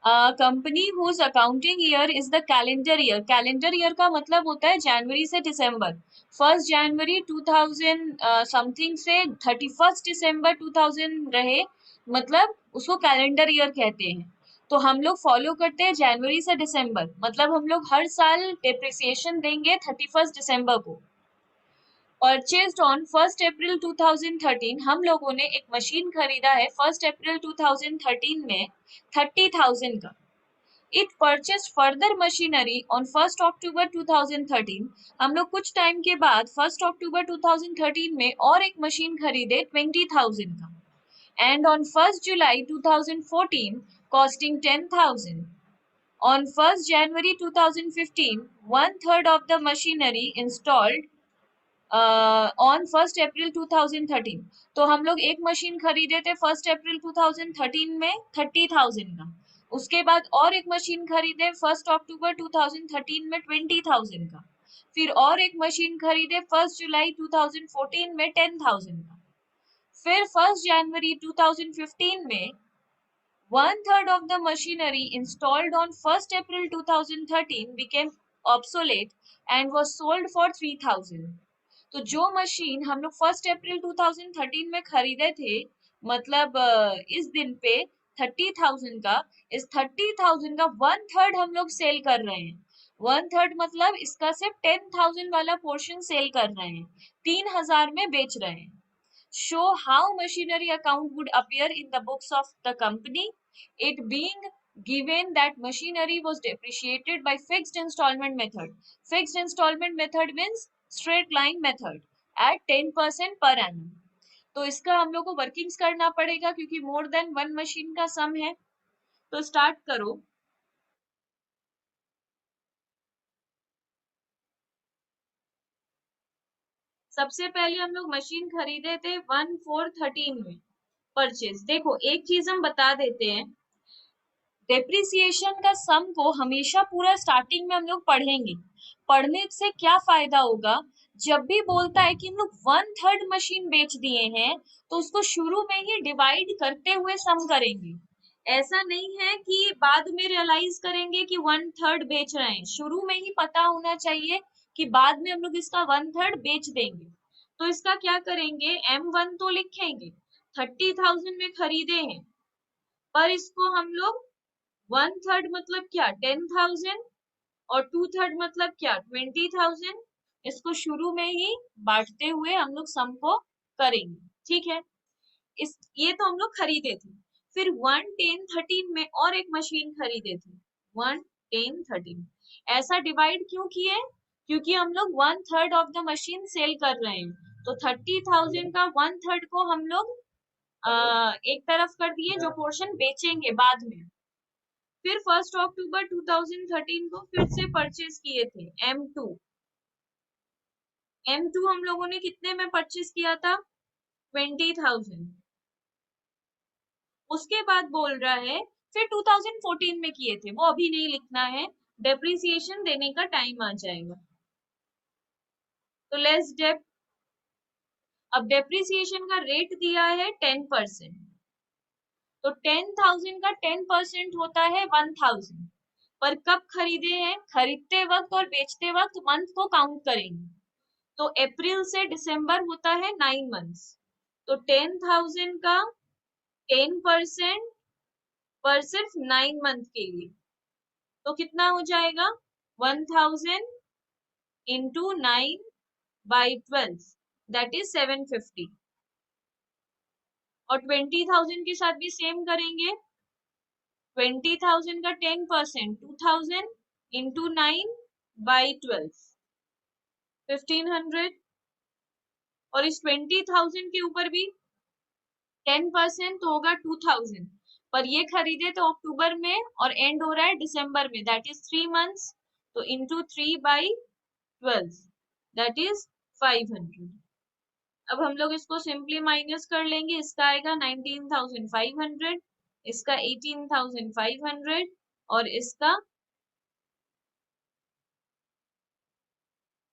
Company whose accounting year is the calendar year. Calendar year का मतलब होता है जनवरी से दिसंबर। 1 जनवरी 2000 समथिंग से 31 दिसंबर 2000 रहे, मतलब उसको कैलेंडर ईयर कहते हैं। तो हम लोग फॉलो करते हैं जनवरी से दिसंबर, मतलब हम लोग हर साल डिप्रिसिएशन देंगे 31 दिसंबर को। परचेज्ड ऑन 1 अप्रैल 2013, हम लोगों ने एक मशीन खरीदा है 1 अप्रैल 2013 में 30,000 का। It purchase further machinery on 1 अक्टूबर 2013, हम लोग कुछ टाइम के बाद 1 अक्टूबर 2013 में और एक मशीन खरीदे 20,000 का। And on 1 July 2014 costing 10,000। On 1 January 2015, one third of the machinery installed on 1 अप्रैल 2013। तो हम लोग एक मशीन खरीदे थे 1 अप्रैल 2013 में 30,000 का। उसके बाद और एक मशीन खरीदे 1 अक्टूबर 2013 में 20,000 का। फिर और एक मशीन खरीदे 1 जुलाई 2014 में 10,000 का। फिर 1 जनवरी 2015 में one third of the machinery installed on 1 April 2013 became obsolete and was sold for 3,000। तो जो मशीन हम लोग 1 अप्रैल 2013 में खरीदे थे, मतलब इस दिन पे 30,000 का, इस 30,000 का 1/3 हम लोग सेल कर रहे हैं। 1/3 मतलब इसका सिर्फ 10,000 वाला पोर्शन सेल कर रहे हैं, 3,000 में बेच रहे हैं। Show how machinery account would appear in the books of the company, it being given that machinery was depreciated by fixed installment method. Fixed installment method means straight line method at 10% per annum। तो इसका हम लोग को workings करना पड़ेगा क्योंकि more than one machine का सम है। तो स्टार्ट करो। सबसे पहले हम लोग मशीन खरीदे थे 1/4/13 में परचेज। देखो एक चीज हम बता देते हैं, डेप्रिसिएशन का सम को हमेशा पूरा स्टार्टिंग में हम लोग पढ़ेंगे। पढ़ने से क्या फायदा होगा, जब भी बोलता है कि हम लोग 1/3 मशीन बेच दिए हैं, तो उसको शुरू में ही डिवाइड करते हुए सम करेंगे। ऐसा नहीं है कि बाद में रियलाइज करेंगे कि 1/3 बेच रहे हैं। शुरू में ही पता होना चाहिए कि बाद में हम लोग इसका 1/3 बेच देंगे। तो इसका क्या करेंगे, M1 तो लिखेंगे, 30,000 में खरीदे हैं, पर इसको हम लोग 1/3 मतलब क्या 10,000 और 2/3 मतलब क्या 20,000, इसको शुरू में ही बांटते हुए हम लोग सम को करेंगे। ठीक है, इस ये तो हम लोग खरीदे थे। फिर 1 10 13 में और एक मशीन खरीदे थे 1 10 13। ऐसा डिवाइड क्यों किए, क्योंकि हम लोग 1/3 ऑफ द मशीन सेल कर रहे हैं। तो 30,000 का 1/3 को हम लोग एक तरफ कर दिए, जो पोर्शन बेचेंगे बाद में। फिर 1 अक्टूबर 2013 को फिर से परचेज किए थे M2। M2 हम लोगों ने कितने में परचेज किया था, 20,000। उसके बाद बोल रहा है फिर 2014 में किए थे, वो अभी नहीं लिखना है, डेप्रिसिएशन देने का टाइम आ जाएगा। तो लेस डेप, अब डेप्रिसिएशन का रेट दिया है 10%। तो 10,000 का 10% होता है 1,000। पर कब खरीदे हैं, खरीदते वक्त और बेचते वक्त मंथ को काउंट करेंगे। तो अप्रैल से दिसंबर होता है 9 मंथ्स। तो 10,000 का 10% पर सिर्फ 9 मंथ के लिए, तो कितना हो जाएगा 1,000 इंटू 9/12, दैट इज 750। और 20,000 के साथ भी सेम करेंगे। 20,000 का 10% 2,000 इंटू 9/12, 1,500। और इस 20,000 के ऊपर भी 10% तो होगा 2,000। पर ये खरीदे तो अक्टूबर में और एंड हो रहा है दिसंबर में, दैट इज 3 मंथ्स। तो इंटू 3/12, दैट इज 500। अब हम लोग इसको सिंपली माइनस कर लेंगे, इसका आएगा 19,500, इसका 18,500 और इसका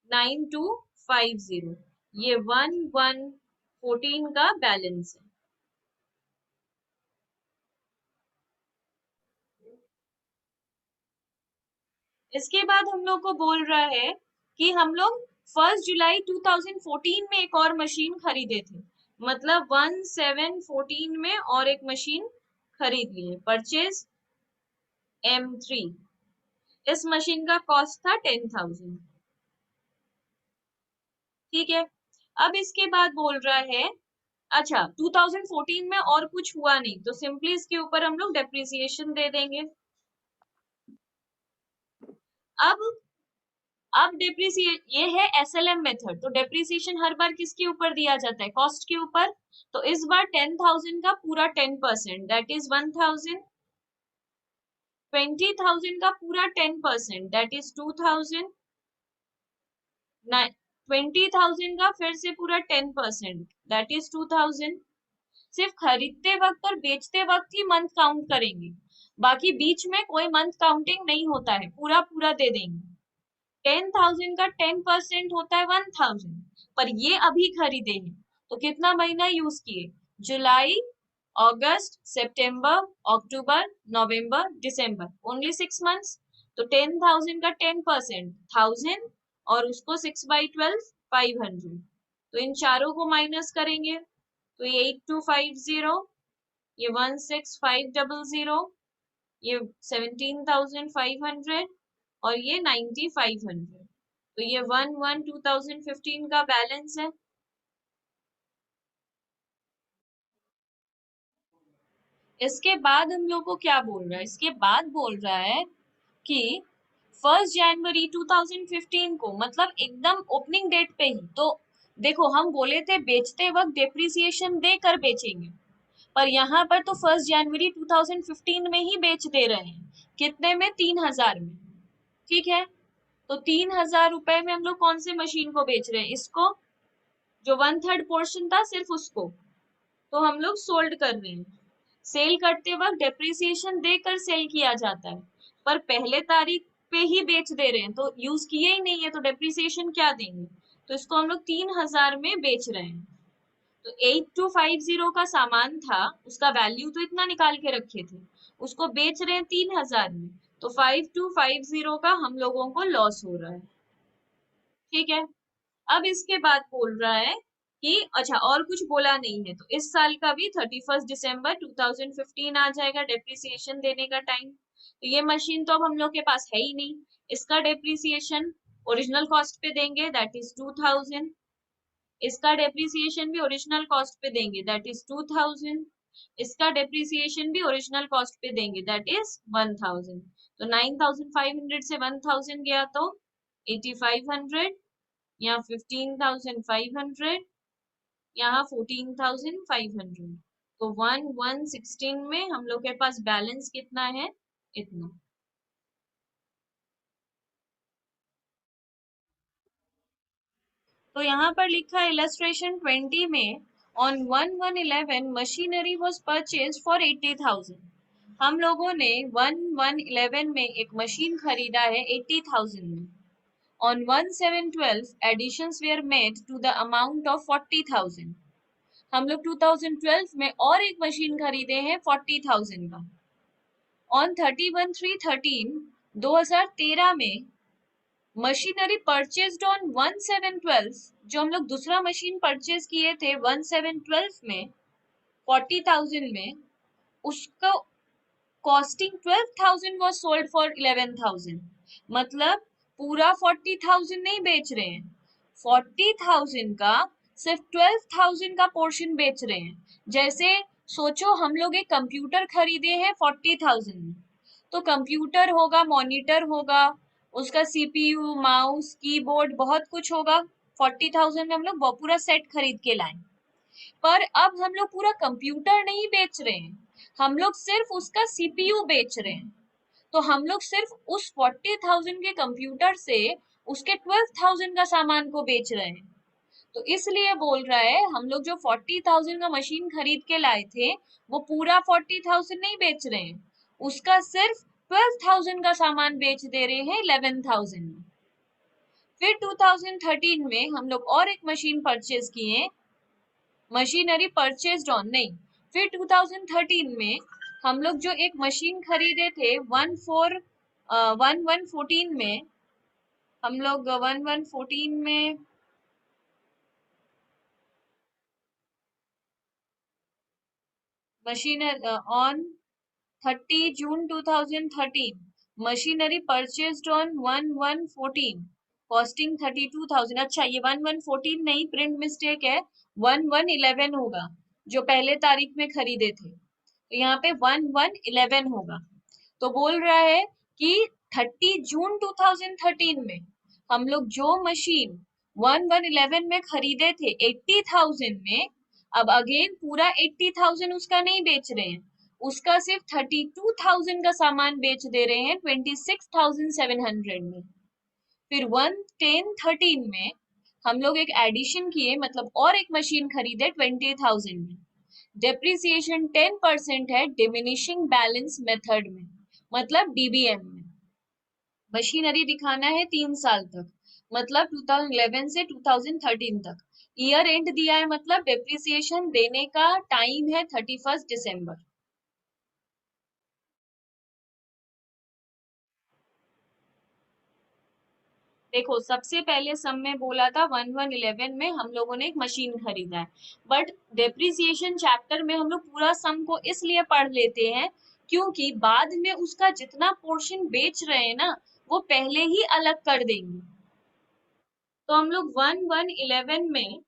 9250। ये 1114 का बैलेंस है। इसके बाद हम लोग को बोल रहा है कि हम लोग 1 जुलाई 2014 में एक और मशीन खरीदे थे, मतलब 1714 में और एक मशीन खरीद लिए, परचेज M3। इस मशीन का कॉस्ट था 10,000। ठीक है। अब इसके बाद बोल रहा है, अच्छा 2014 में और कुछ हुआ नहीं तो सिंपली इसके ऊपर हम लोग डेप्रिसिएशन दे देंगे। अब डेप्रिसिएट ये है SLM मेथड, तो डेप्रिसिएशन हर बार किसके ऊपर दिया जाता है, कॉस्ट के ऊपर। तो इस बार 10,000 का पूरा 10%, दैट इज 1,000। 20,000 का पूरा 10%, दैट इज 2,000। 20,000 का फिर से पूरा 10%, दैट इज 2,000। सिर्फ खरीदते वक्त और बेचते वक्त ही मंथ काउंट करेंगे, बाकी बीच में कोई मंथ काउंटिंग नहीं होता है, पूरा पूरा दे देंगे। 10,000 का 10% होता है 1,000, पर ये अभी खरीदे हैं तो कितना महीना यूज किए, जुलाई, अगस्त, सितंबर, अक्टूबर, नवंबर, दिसंबर, ओनली 6 मंथ्स। तो 10,000 का 10% 1,000, और उसको 6/12 500। तो इन चारों को माइनस करेंगे तो ये 8250, ये 16,500, ये 17,500, और ये 9,500। तो ये 1/1/2015 का बैलेंस है। इसके बाद हम लोग को क्या बोल रहा है, इसके बाद बोल रहा है कि 1 जनवरी 2015 को, मतलब एकदम ओपनिंग डेट पे ही, तो देखो हम बोले थे बेचते वक्त डेप्रिसिएशन देकर बेचेंगे, पर यहाँ पर तो 1 जनवरी 2015 में ही बेच दे रहे हैं। कितने में, 3,000 में। ठीक है। तो 3,000 रुपए में हम लोग कौन से मशीन को बेच रहे हैं, इसको, जो 1/3 पोर्शन था सिर्फ उसको, तो हम लोग सोल्ड कर रहे हैं। सेल करते वक्त डेप्रिसिएशन देकर सेल किया जाता है, पर पहले तारीख पे ही बेच दे रहे हैं तो यूज किए ही नहीं है तो डेप्रिसिएशन क्या देंगे, तो इसको हम लोग 3,000 में बेच रहे हैं। तो 8250 का सामान था, उसका वैल्यू तो इतना निकाल के रखे थे, उसको बेच रहे हैं 3,000 में, तो 5250 का हम लोगों को लॉस हो रहा है। ठीक है। अब इसके बाद बोल रहा है कि अच्छा और कुछ बोला नहीं है, तो इस साल का भी 31 दिसंबर 2015 आ जाएगा डेप्रिसिएशन देने का टाइम। तो ये मशीन तो अब हम लोग के पास है ही नहीं, इसका डेप्रिसिएशन ओरिजिनल कॉस्ट पे देंगे, दैट इज 2,000। इसका डेप्रिसिएशन भी ओरिजिनल कॉस्ट पे देंगे, दैट इज 2,000। इसका डेप्रिसिएशन भी ओरिजिनल कॉस्ट पे देंगे, दैट इज 1,000। तो 9,500 से 1,000 गया तो 8,500, यहाँ 15,500, यहाँ 14,500। तो 1/116 में हम लोग के पास बैलेंस कितना है, इतना। तो यहाँ पर लिखा है इलस्ट्रेशन 20 में, on 1/1/11 machinery was purchase for 80,000। हम लोगों ने 1/1/11 में एक मशीन खरीदा है 80,000 में। On 1/7/12 additions were made to the amount of 40,000। हम लोग 2012 में और एक मशीन खरीदे हैं 40,000 का। ऑन 31/3/13 2013 में मशीनरी परचेज्ड ऑन 1/7/12, जो हम लोग दूसरा मशीन परचेज किए थे 1/7/12 में 40,000 में, उसको कॉस्टिंग 12,000 वॉज सोल्ड फॉर 11,000। मतलब पूरा 40,000 नहीं बेच रहे हैं, 40,000 का सिर्फ 12,000 का पोर्शन बेच रहे हैं। जैसे सोचो हम लोग एक कंप्यूटर खरीदे हैं 40,000 में, तो कंप्यूटर होगा, मॉनिटर होगा, उसका सीपीयू, माउस, कीबोर्ड, बहुत कुछ होगा। 40,000 में हम लोग वो पूरा सेट खरीद के लाए, पर अब हम लोग पूरा कंप्यूटर नहीं बेच रहे हैं, हम लोग सिर्फ उसका सीपीयू बेच रहे हैं। तो हम लोग सिर्फ उस 40,000 के कंप्यूटर से उसके 12,000 का सामान को बेच रहे हैं। तो इसलिए बोल रहा है हम लोग जो 40,000 का मशीन खरीद के लाए थे वो पूरा 40,000 नहीं बेच रहे हैं, उसका सिर्फ 12,000 का सामान बेच दे रहे हैं 11,000 में। फिर 2013 में हम लोग और एक मशीन परचेज किए, मशीनरी परचेज्ड ऑन नहीं, फिर 2013 में हम लोग जो एक मशीन खरीदे थे 1114 में हम लोग 1114 में मशीनर ऑन 30 जून 2013 मशीनरी परचेज्ड ऑन 1114 कॉस्टिंग 32,000। अच्छा, ये 1114 नहीं, प्रिंट मिस्टेक है, 1111 होगा, जो पहले तारीख में खरीदे थे, तो यहाँ पे 1111 होगा। तो बोल रहा है कि 30 जून 2013 में हम लोग जो मशीन 1111 में खरीदे थे 80,000 में, अब अगेन पूरा 80,000 उसका नहीं बेच रहे हैं, उसका सिर्फ 32,000 का सामान बेच दे रहे हैं 26,700 में। फिर 1/10/13 में हम लोग एक एडिशन किए, मतलब और एक मशीन खरीदे 20,000 में। डेप्रिसिएशन 10% है डिमिनिशिंग बैलेंस मेथड में, मतलब डीबीएम में। मशीनरी दिखाना है 3 साल तक, मतलब 2011 से 2013 तक। ईयर एंड दिया है, मतलब डेप्रिसिएशन देने का टाइम है 31 दिसंबर। देखो, सबसे पहले सम में बोला था 1111 में हम लोगों ने एक मशीन खरीदा है, बट डेप्रिसिएशन चैप्टर में हम लोग पूरा सम को इसलिए पढ़ लेते हैं क्योंकि बाद में उसका जितना पोर्शन बेच रहे हैं ना, वो पहले ही अलग कर देंगे। तो हम लोग 1111 में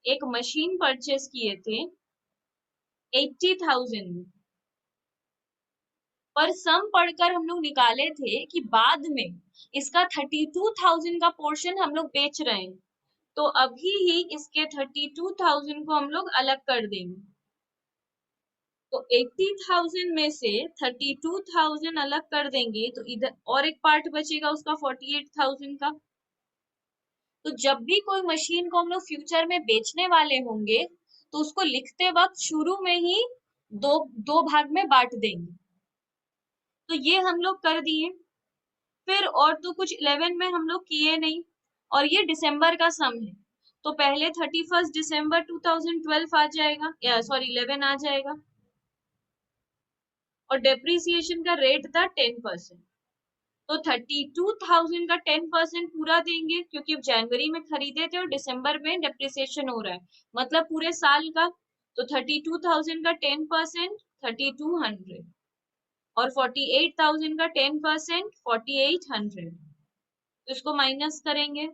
एक मशीन परचेस किए थे 80,000 में, पर सम पढ़कर हम लोग निकाले थे कि बाद में इसका 32,000 का पोर्शन हम लोग बेच रहे हैं, तो अभी ही इसके 32,000 को हम लोग अलग कर देंगे। तो 80,000 में से 32,000 अलग कर देंगे तो इधर और एक पार्ट बचेगा उसका 48,000 का। तो जब भी कोई मशीन को हम लोग फ्यूचर में बेचने वाले होंगे तो उसको लिखते वक्त शुरू में ही दो दो भाग में बांट देंगे। तो ये हम लोग कर दिए। फिर और तो कुछ 11 में हम लोग किए नहीं, और ये दिसंबर का सम है, तो पहले 31 दिसंबर 2012 आ जाएगा, या सॉरी 11 आ जाएगा, और डेप्रिसिएशन का रेट था 10%। तो 32,000 का 10% पूरा देंगे क्योंकि जनवरी में खरीदे थे और दिसंबर में डेप्रिसिएशन हो रहा है, मतलब पूरे साल का। तो 32,000 का 10% 3200, और 48,000 का 10% 4800, तो इसको माइनस करेंगे।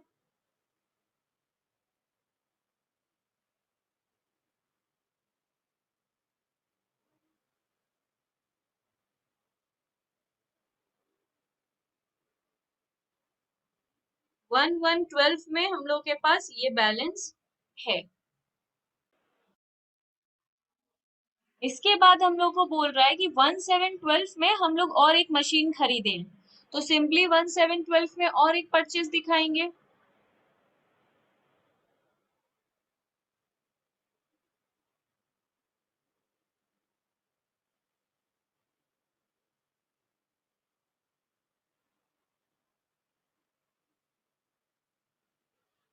1112 में हम लोग के पास ये बैलेंस है। इसके बाद हम लोग को बोल रहा है कि 1712 में हम लोग और एक मशीन खरीदे, तो सिंपली 1712 में और एक परचेज दिखाएंगे।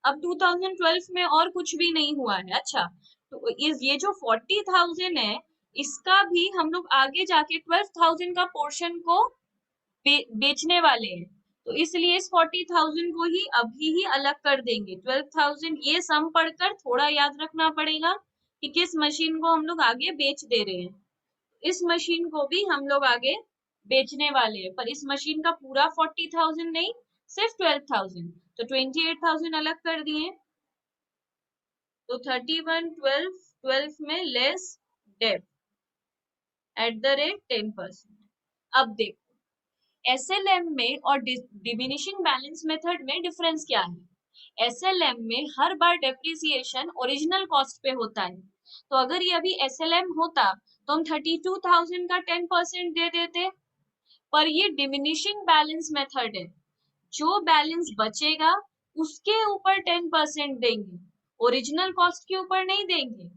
अब 2012 में और कुछ भी नहीं हुआ है। अच्छा, तो ये जो 40,000 है, इसका भी हम लोग आगे जाके 12,000 का पोर्शन को बेचने वाले हैं, तो इसलिए इस 40,000 को ही अभी ही अलग कर देंगे। 12,000 ये सम पढ़कर थोड़ा याद रखना पड़ेगा कि किस मशीन को हम लोग आगे बेच दे रहे हैं। इस मशीन को भी हम लोग आगे बेचने वाले हैं, पर इस मशीन का पूरा 40,000 नहीं, सिर्फ 12,000, तो 28,000 अलग कर दिए। तो 31 12 में less dep at the rate 10%। अब देखो, एसएलएम में और डिमिनिशिंग बैलेंस मेथड में डिफरेंस क्या है। एसएलएम में हर बार डेप्रिसिएशन ओरिजिनल कॉस्ट पे होता है, तो अगर ये अभी एसएलएम होता तो हम 32,000 का 10% दे देते, पर ये डिमिनिशिंग बैलेंस मेथड है, जो बैलेंस बचेगा उसके ऊपर 10% देंगे, ओरिजिनल कॉस्ट के ऊपर नहीं देंगे।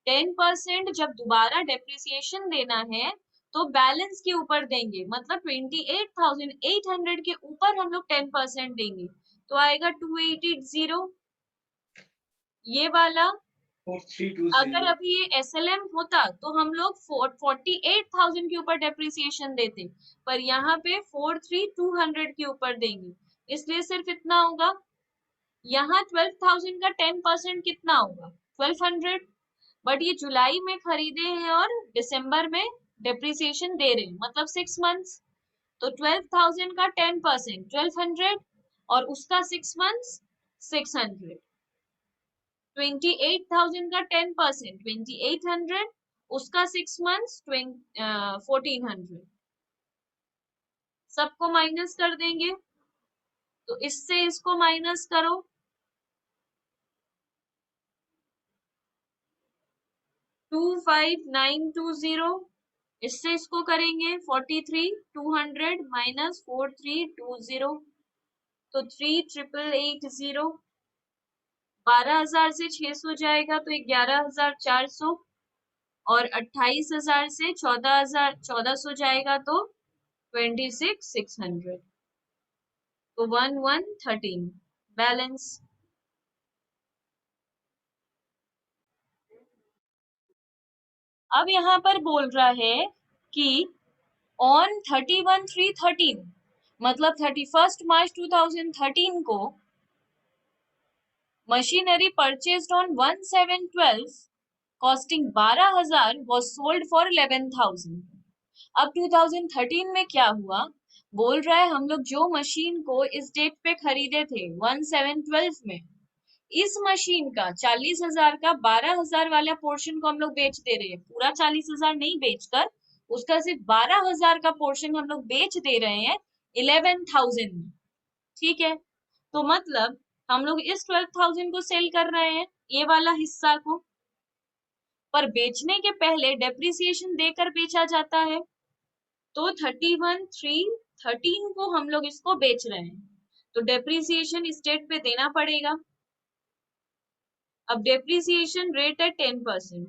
10% जब दोबारा डेप्रिसिएशन देना है तो बैलेंस के ऊपर देंगे, मतलब 28,800 के ऊपर हम लोग 10% देंगे, तो आएगा 2880। ये वाला अगर अभी ये एसएलएम होता तो हम लोग 48,000 के ऊपर डेप्रिसिएशन देते, पर यहाँ पे 43,200 के ऊपर देंगे, इसलिए सिर्फ इतना होगा। यहाँ 12,000 का 10% कितना होगा? 1200। बट ये जुलाई में खरीदे हैं और दिसंबर में डेप्रिसिएशन दे रहे हैं, मतलब 6 मंथ्स। तो 12,000 का 10% 1200 और उसका 6 मंथ्स 600। 28,000 का 10% 2800, उसका 6 मंथ्स 1400। सबको माइनस कर देंगे, तो इससे इसको माइनस करो, 25,920। इससे इसको करेंगे 43,200 माइनस 4320, तो 3,880। 12,000 से 600 जाएगा तो 11,400, और 28,000 से 14,000 जाएगा तो 26,600, तो 1113 बैलेंस। अब यहाँ पर बोल रहा है कि ऑन 31/3/13, मतलब 31 मार्च 2013 को machinery purchased on 1/7/12 costing 12,000 was sold for 11,000। अब 2013 में क्या हुआ? बोल रहा है हम लोग जो मशीन को इस डेट पे खरीदे थे 1/7/12 में, इस मशीन का 40,000 का 12,000 वाला पोर्शन को हम लोग बेच दे रहे हैं, पूरा 40,000 नहीं बेचकर उसका सिर्फ 12,000 का पोर्शन हम लोग बेच दे रहे हैं 11,000 में। ठीक है, तो मतलब हम लोग इस 12,000 को सेल कर रहे हैं, ये वाला हिस्सा को, पर बेचने के पहले डेप्रिसिएशन देकर बेचा जाता है। तो 31/3/13 को हम लोग इसको बेच रहे हैं, तो डेप्रिसिएशन इस डेट पे देना पड़ेगा। अब डेप्रिसिएशन रेट है 10%।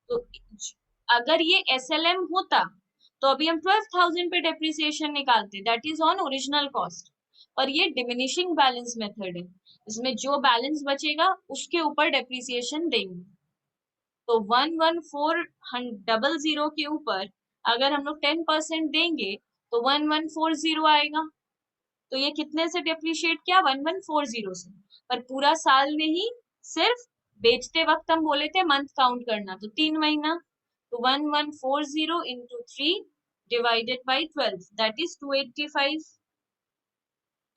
तो अगर ये एसएलएम होता तो अभी हम 12,000 पे डेप्रिसिएशन निकालते, that is on original cost. पर ये डिमिनिशिंग बैलेंस मेथड है, इसमें जो बैलेंस बचेगा उसके ऊपर डेप्रिसिएशन देंगे। तो 11,400 के ऊपर अगर हम लोग 10% देंगे तो 1140 आएगा। तो ये कितने से डेप्रिशिएट किया? 1140 से। पर पूरा साल नहीं, सिर्फ बेचते वक्त हम बोले थे मंथ काउंट करना, तो 3 महीना। तो 1140 into 3 divided by 12, that is 285।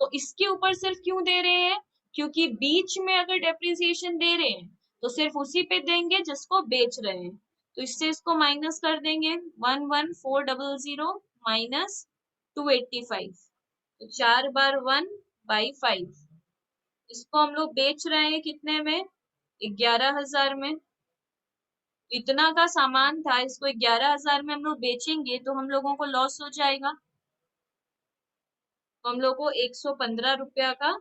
तो इसके ऊपर सिर्फ क्यों दे रहे हैं? क्योंकि बीच में अगर डेप्रिसिएशन दे रहे हैं तो सिर्फ उसी पे देंगे जिसको बेच रहे हैं, तो इससे इसको माइनस कर देंगे। 11,400 माइनस 285, तो 4 बार 1/5। इसको हम लोग बेच रहे हैं कितने में? 11,000 में। इतना का सामान था, इसको 11,000 में हम लोग बेचेंगे तो हम लोगों को लॉस हो जाएगा, तो हम लोग को 115 रुपया का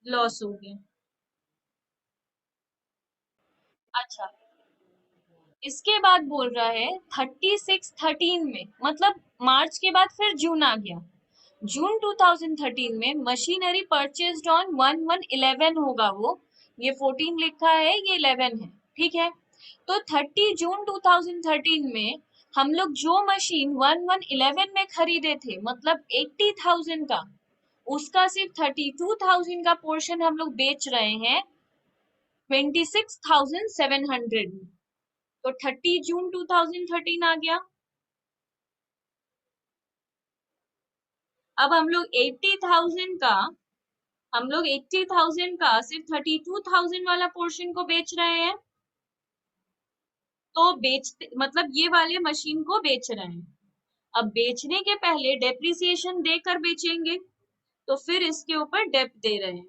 लॉस हो गया। अच्छा, इसके बाद बोल रहा है 36/13 में, मतलब मार्च के बाद फिर जून आ गया। जून 2013 में मशीनरी परचेज्ड ऑन 1/1/11 होगा वो, ये 14 लिखा है, ये 11 है, ठीक है। तो 30 जून 2013 में हम लोग जो मशीन 1/1/11 में खरीदे थे, मतलब 80,000 का, उसका सिर्फ 32,000 का पोर्शन हम लोग बेच रहे हैं 26,700 में। तो 30 जून 2013 आ गया। अब हम लोग 80,000 का सिर्फ 32,000 वाला पोर्शन को बेच रहे हैं, तो बेचते मतलब ये वाले मशीन को बेच रहे हैं। अब बेचने के पहले डेप्रिसिएशन देकर बेचेंगे, तो फिर इसके ऊपर डेप दे रहे हैं।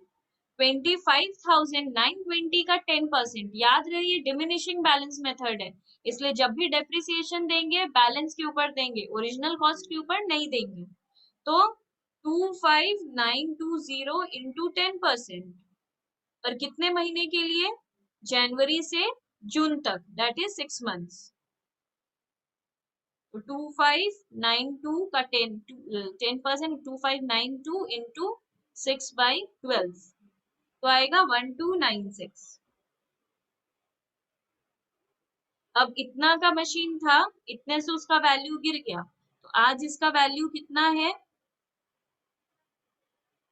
25,920 का 10%, याद रहिए डिमिनिशिंग बैलेंस मेथड है, इसलिए जब भी डेप्रिसिएशन देंगे बैलेंस के ऊपर देंगे, ओरिजिनल कॉस्ट के ऊपर नहीं देंगे। तो 25,920 इंटू 10%, पर कितने महीने के लिए? जनवरी से जून तक, दैट इज 6 मंथ्स। तो 2592 का 10% 2592 इंटू 6/12, तो आएगा 1296। अब इतना का मशीन था, इतने से उसका वैल्यू गिर गया, तो आज इसका वैल्यू कितना है?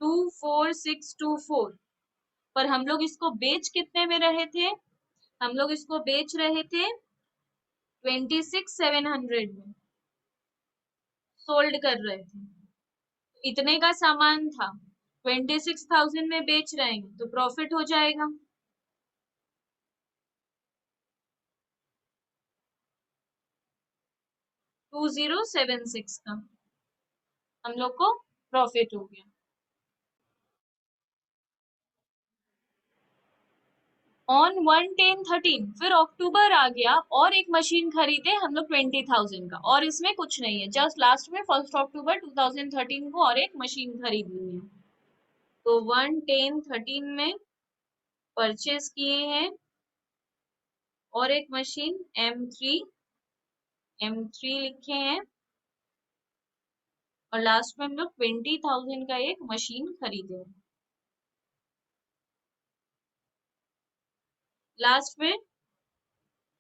24624। पर हम लोग इसको बेच कितने में रहे थे? हम लोग इसको बेच रहे थे 26700 में सोल्ड कर रहे थे। इतने का सामान था, 26,000 में बेच रहे हैं तो प्रॉफिट हो जाएगा। 2076 का हम लोग को प्रॉफिट हो गया। ऑन 1/10/13 फिर अक्टूबर आ गया और एक मशीन खरीदे हम लोग 20,000 का, और इसमें कुछ नहीं है, जस्ट लास्ट में 1 अक्टूबर 2013 को और एक मशीन खरीद ली है। तो 1/10/13 में परचेज किए हैं और एक मशीन M3 लिखे हैं, और लास्ट में हम लोग 20,000 का एक मशीन खरीदे। लास्ट में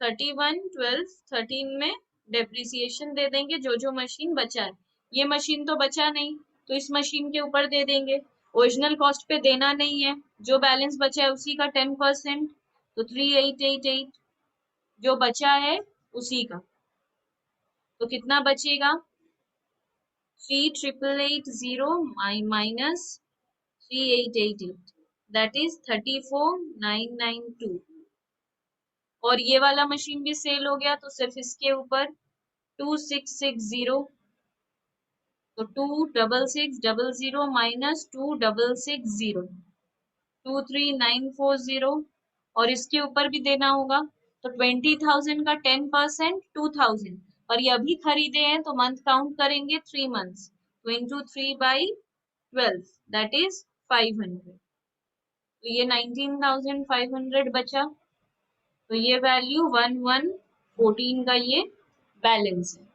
31/12/13 में डेप्रिसिएशन दे देंगे, जो जो मशीन बचा है। ये मशीन तो बचा नहीं, तो इस मशीन के ऊपर दे देंगे। ओरिजिनल कॉस्ट पे देना नहीं है, जो बैलेंस बचा है उसी का 10%, तो 3888 जो बचा है उसी का। तो कितना बचेगा? 38880 माइनस 3888, दैट इज 34992। और ये वाला मशीन भी सेल हो गया, तो सिर्फ इसके ऊपर 2660, तो 26600 माइनस 2660, 23940, और इसके ऊपर भी देना होगा। तो 20,000 का 10% 2000, और ये अभी खरीदे हैं तो मंथ काउंट करेंगे 3 मंथ्स, तो इंटू 3/12, दैट इज 500। तो ये 19,500 बचा, तो ये वैल्यू 1114 का ये बैलेंस है।